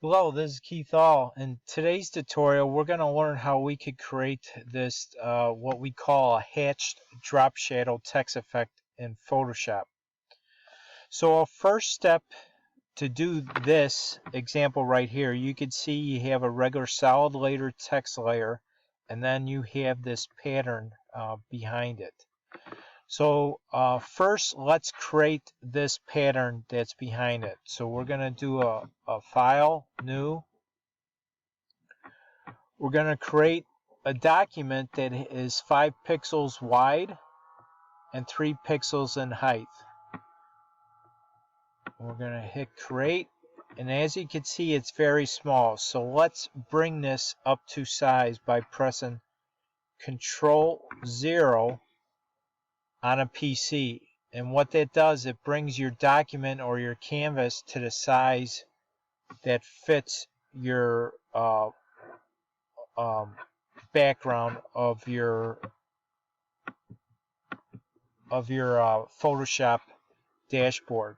Hello, this is Keith All. In today's tutorial, we're going to learn how we could create this, what we call a hatched drop shadow text effect in Photoshop. So our first step to do this example right here, you can see you have a regular solid layer text layer, and then you have this pattern behind it. So first, let's create this pattern that's behind it. So we're going to do a File, New. We're going to create a document that is 5 pixels wide and 3 pixels in height. We're going to hit create, and as you can see, it's very small. So let's bring this up to size by pressing Control 0 on a PC. And what that does, it brings your document or your canvas to the size that fits your background of your Photoshop dashboard.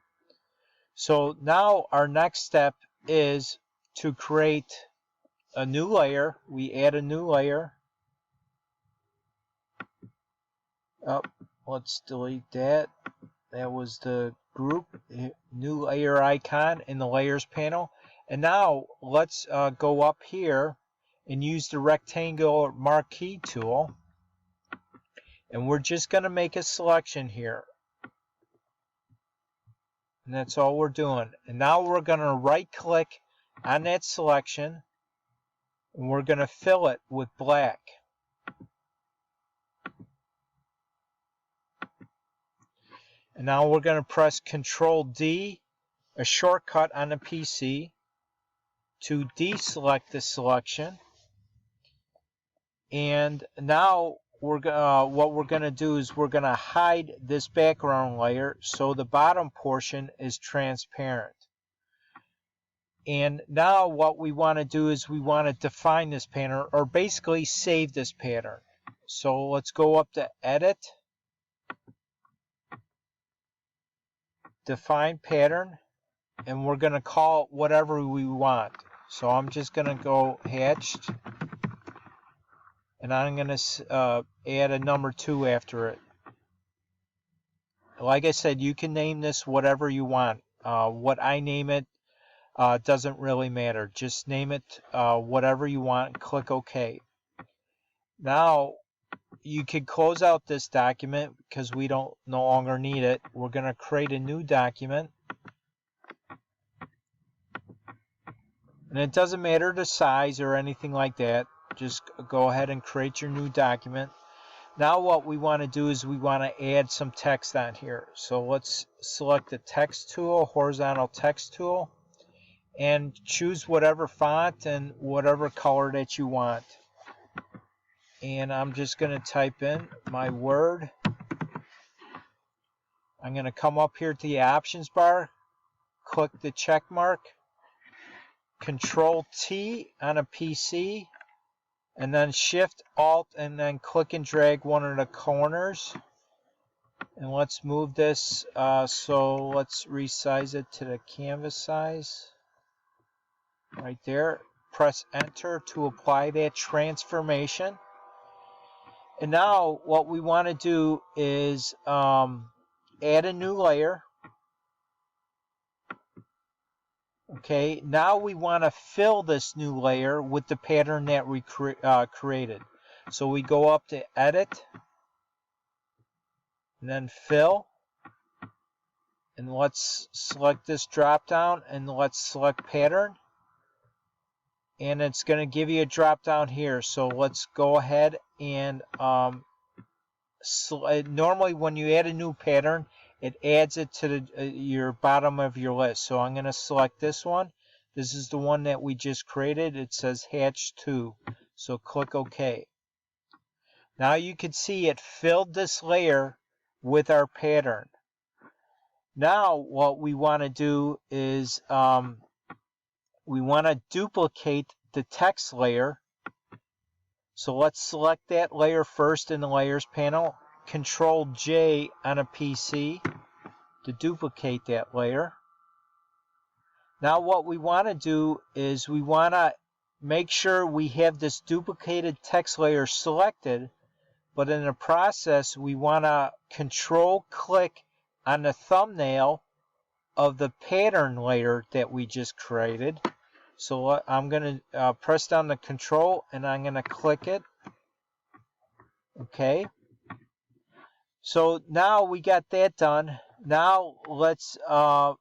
So now our next step is to create a new layer. We add a new layer. Let's delete that. That was the group. New layer icon in the layers panel. And now let's go up here and use the rectangular marquee tool. And we're just going to make a selection here. And that's all we're doing. And now we're going to right click on that selection and we're going to fill it with black. And now we're going to press Control D, a shortcut on the PC, to deselect the selection. And now what we're going to do is we're going to hide this background layer so the bottom portion is transparent. And now what we want to do is we want to define this pattern, or basically save this pattern. So let's go up to Edit, Define Pattern, and we're going to call it whatever we want. So I'm just going to go Hatched, and I'm going to add a number 2 after it. Like I said, you can name this whatever you want. What I name it doesn't really matter. Just name it whatever you want. Click OK. Now you can close out this document because we don't no longer need it. We're going to create a new document. And it doesn't matter the size or anything like that. Just go ahead and create your new document. Now what we want to do is we want to add some text on here. So let's select the text tool, horizontal text tool, and choose whatever font and whatever color that you want. And I'm just going to type in my word. I'm going to come up here to the options bar, click the check mark, Control T on a PC, and then Shift Alt and then click and drag one of the corners. And let's move this, so let's resize it to the canvas size. Right there. Press Enter to apply that transformation. And now what we want to do is add a new layer. Okay, now we want to fill this new layer with the pattern that we created. So we go up to Edit, and then Fill, and let's select this drop down and let's select Pattern. And it's going to give you a drop down here. So let's go ahead and normally when you add a new pattern, it adds it to your bottom of your list. So I'm going to select this one. This is the one that we just created. It says Hatch 2. So click OK. Now you can see it filled this layer with our pattern. Now what we want to do is we want to duplicate the text layer. So let's select that layer first in the Layers panel. Control J on a PC to duplicate that layer. Now what we want to do is we want to make sure we have this duplicated text layer selected, but in the process we want to control click on the thumbnail of the pattern layer that we just created. So I'm going to press down the control and I'm going to click it. Okay. So now we got that done. Now let's add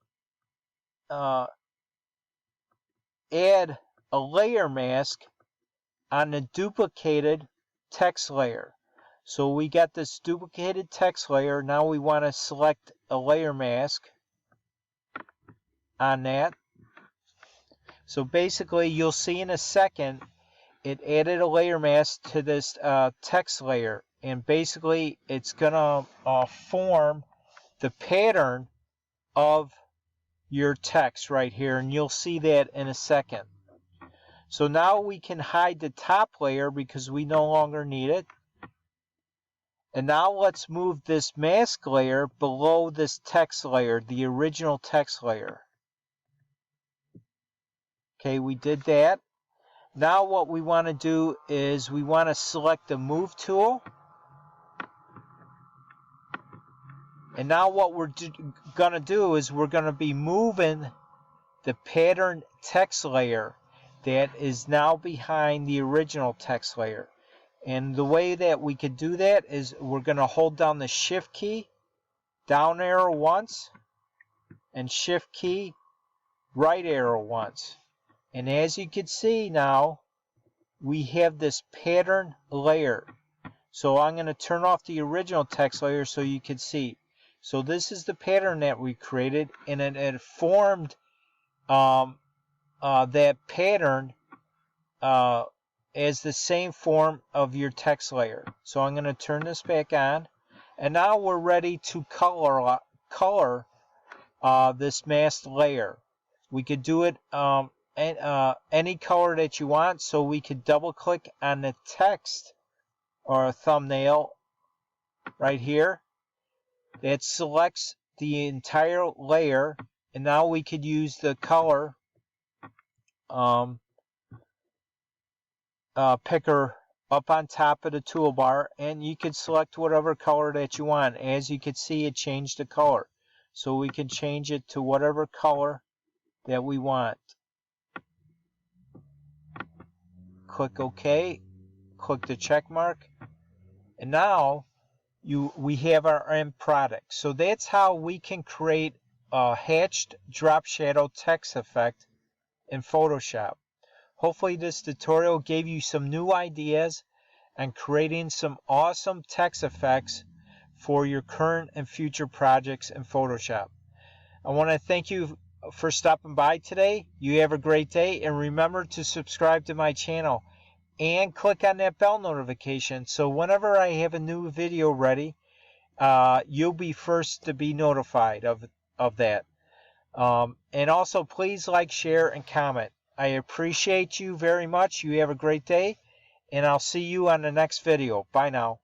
a layer mask on the duplicated text layer. So we got this duplicated text layer. Now we want to select a layer mask on that. So basically you'll see in a second it added a layer mask to this text layer, and basically it's gonna form the pattern of your text right here, and you'll see that in a second. So now we can hide the top layer because we no longer need it. And now let's move this mask layer below this text layer, the original text layer. Okay, we did that. Now what we want to do is we want to select the Move tool. And now what we're going to do is we're going to be moving the pattern text layer that is now behind the original text layer. And the way that we could do that is we're going to hold down the Shift key, down arrow once, and Shift key, right arrow once. And as you can see now, we have this pattern layer. So I'm going to turn off the original text layer so you can see. So this is the pattern that we created, and it formed that pattern as the same form of your text layer. So I'm going to turn this back on, and now we're ready to color this masked layer. We could do it any color that you want, so we could double click on the text or a thumbnail right here. That selects the entire layer, and now we could use the color picker up on top of the toolbar, and you can select whatever color that you want. As you can see, it changed the color, so we can change it to whatever color that we want. Click OK, click the check mark, and now we have our end product. So that's how we can create a hatched drop shadow text effect in Photoshop. Hopefully this tutorial gave you some new ideas on creating some awesome text effects for your current and future projects in Photoshop. I want to thank you for stopping by today. You have a great day, and remember to subscribe to my channel and click on that bell notification so whenever I have a new video ready, you'll be first to be notified of that. And also please like, share, and comment. I appreciate you very much. You have a great day, and I'll see you on the next video. Bye now.